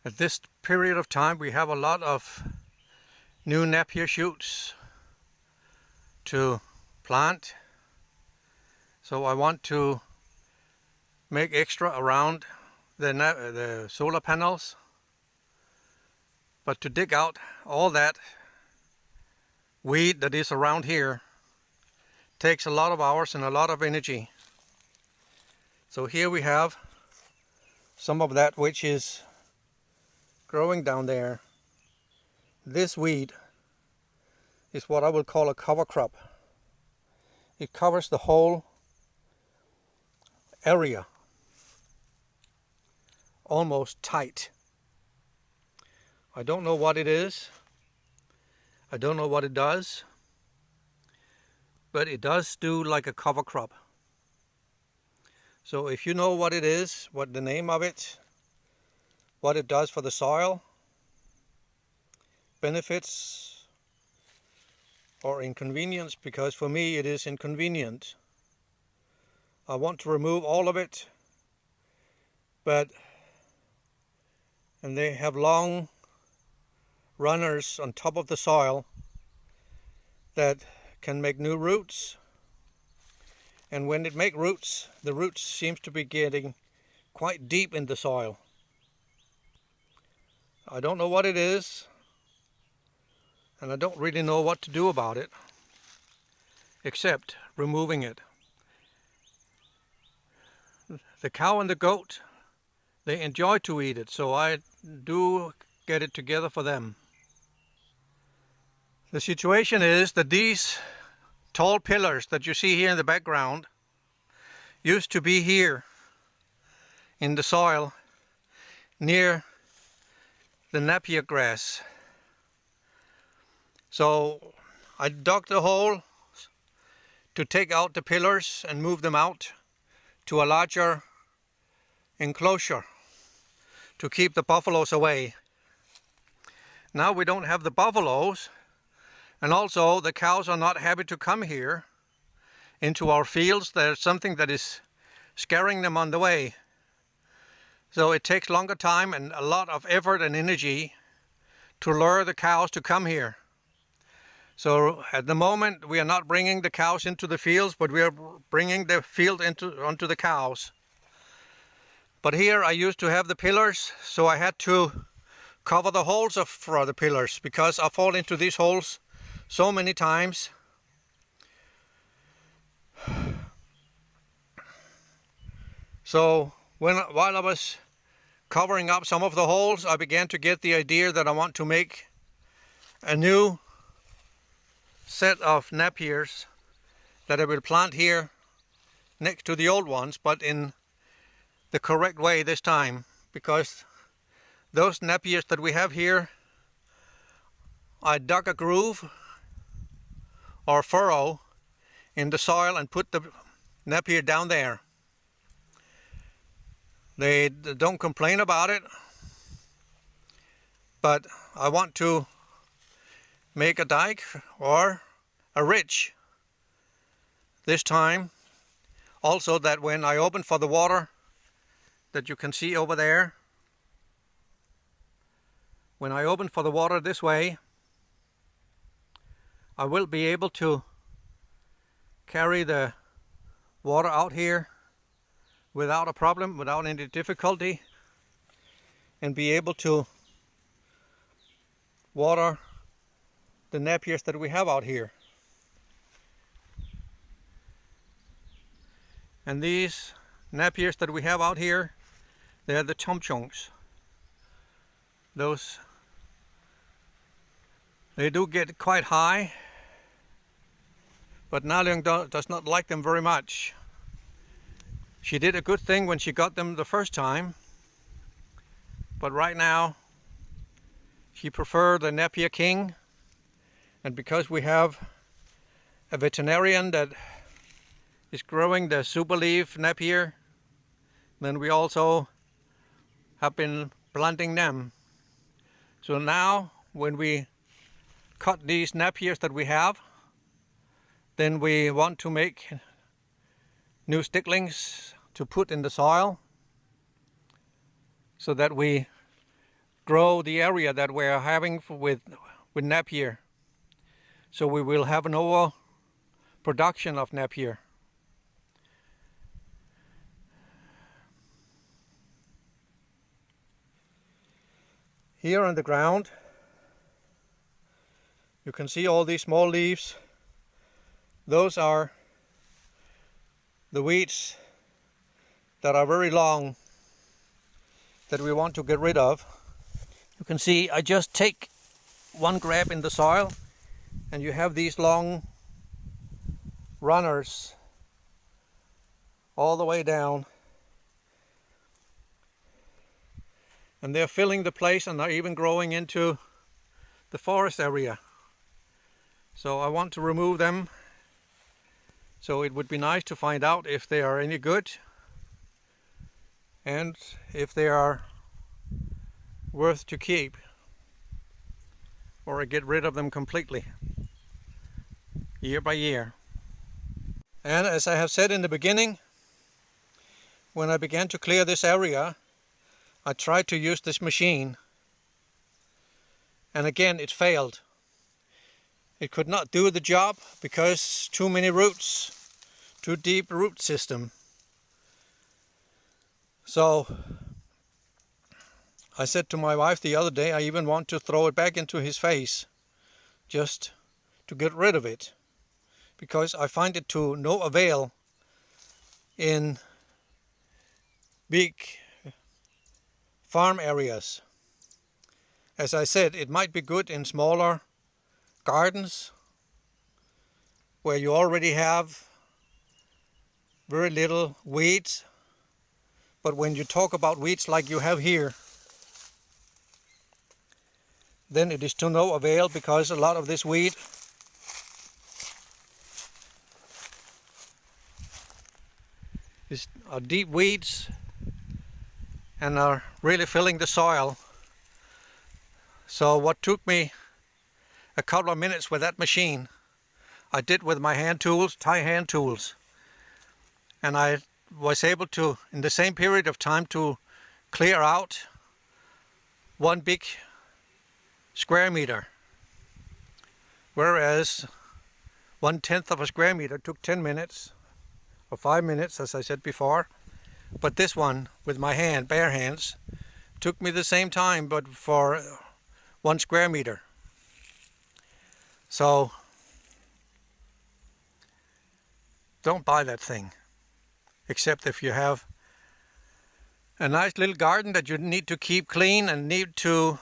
At this period of time we have a lot of new Napier shoots to plant, so I want to make extra around the solar panels, but to dig out all that weed that is around here takes a lot of hours and a lot of energy. So here we have some of that which is growing down there. This weed is what I will call a cover crop. It covers the whole area almost tight. I don't know what it is. I don't know what it does, but it does do like a cover crop. So if you know what it is, what the name of it, what it does for the soil, benefits or inconvenience, because for me it is inconvenient. I want to remove all of it, and they have long runners on top of the soil that can make new roots, and when it makes roots, the roots seems to be getting quite deep in the soil. I don't know what it is, and I don't really know what to do about it except removing it. The cow and the goat, they enjoy to eat it, so I do get it together for them. The situation is that these tall pillars that you see here in the background used to be here in the soil near the Napier grass. So I dug the hole to take out the pillars and move them out to a larger enclosure to keep the buffaloes away. Now we don't have the buffaloes, and also the cows are not happy to come here into our fields. There's something that is scaring them on the way. So it takes longer time and a lot of effort and energy to lure the cows to come here. So at the moment we are not bringing the cows into the fields, but we are bringing the field onto the cows. But here I used to have the pillars, so I had to cover the holes for the pillars, because I fall into these holes so many times. So while I was covering up some of the holes, I began to get the idea that I want to make a new set of Napiers that I will plant here next to the old ones, but in the correct way this time, because those Napiers that we have here, I dug a groove or furrow in the soil and put the Napier down there. They don't complain about it, but I want to make a dike or a ridge this time, also that when I open for the water that you can see over there, when I open for the water this way, I will be able to carry the water out here without a problem, without any difficulty, and be able to water the Napiers that we have out here. And these Napiers that we have out here, they're the chomchongs. They do get quite high, but Nalyung does not like them very much. She did a good thing when she got them the first time, but right now she prefers the Napier King, and because we have a veterinarian that is growing the super leaf Napier, then we also have been planting them. So now when we cut these Napiers that we have, then we want to make new sticklings to put in the soil, so that we grow the area that we're having with Napier. So we will have an overproduction of Napier. Here on the ground, you can see all these small leaves. Those are the weeds that are very long that we want to get rid of. You can see I just take one grab in the soil and you have these long runners all the way down, and they're filling the place and they're even growing into the forest area. So I want to remove them. So it would be nice to find out if they are any good and if they are worth to keep, or get rid of them completely year by year. And as I have said in the beginning, when I began to clear this area, I tried to use this machine, and again it failed. It could not do the job because too many roots, too deep root system. So I said to my wife the other day, I even want to throw it back into his face just to get rid of it, because I find it to no avail in big farm areas. As I said, it might be good in smaller gardens where you already have very little weeds, but when you talk about weeds like you have here, then it is to no avail, because a lot of this weed are deep weeds and are really filling the soil. So what took me a couple of minutes with that machine, I did with my hand tools, tie hand tools. And I was able to, in the same period of time, to clear out one big square meter. Whereas 1/10 of a square meter took 10 minutes or 5 minutes, as I said before. But this one, with my hand, bare hands, took me the same time, but for 1 square meter. So don't buy that thing, except if you have a nice little garden that you need to keep clean and need to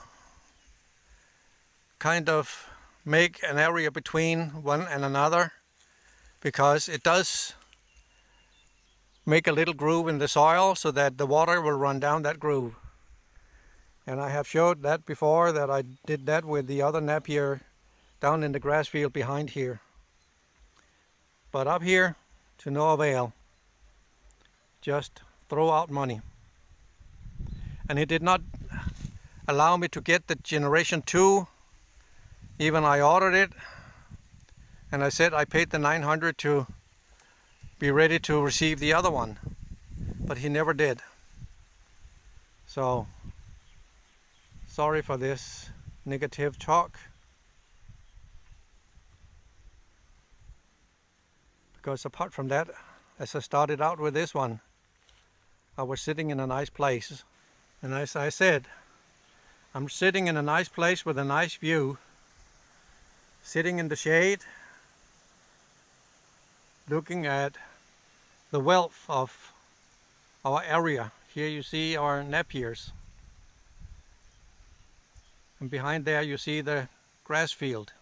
kind of make an area between one and another, because it does make a little groove in the soil so that the water will run down that groove. And I have showed that before, that I did that with the other Napier down in the grass field behind here. But up here, to no avail. Just throw out money. And he did not allow me to get the generation 2. Even I ordered it, and I said I paid the $900 to be ready to receive the other one, but he never did. So sorry for this negative talk, because apart from that, as I started out with this one, I was sitting in a nice place, and as I said, I'm sitting in a nice place with a nice view, sitting in the shade, looking at the wealth of our area. Here you see our Napiers, and behind there you see the grass field.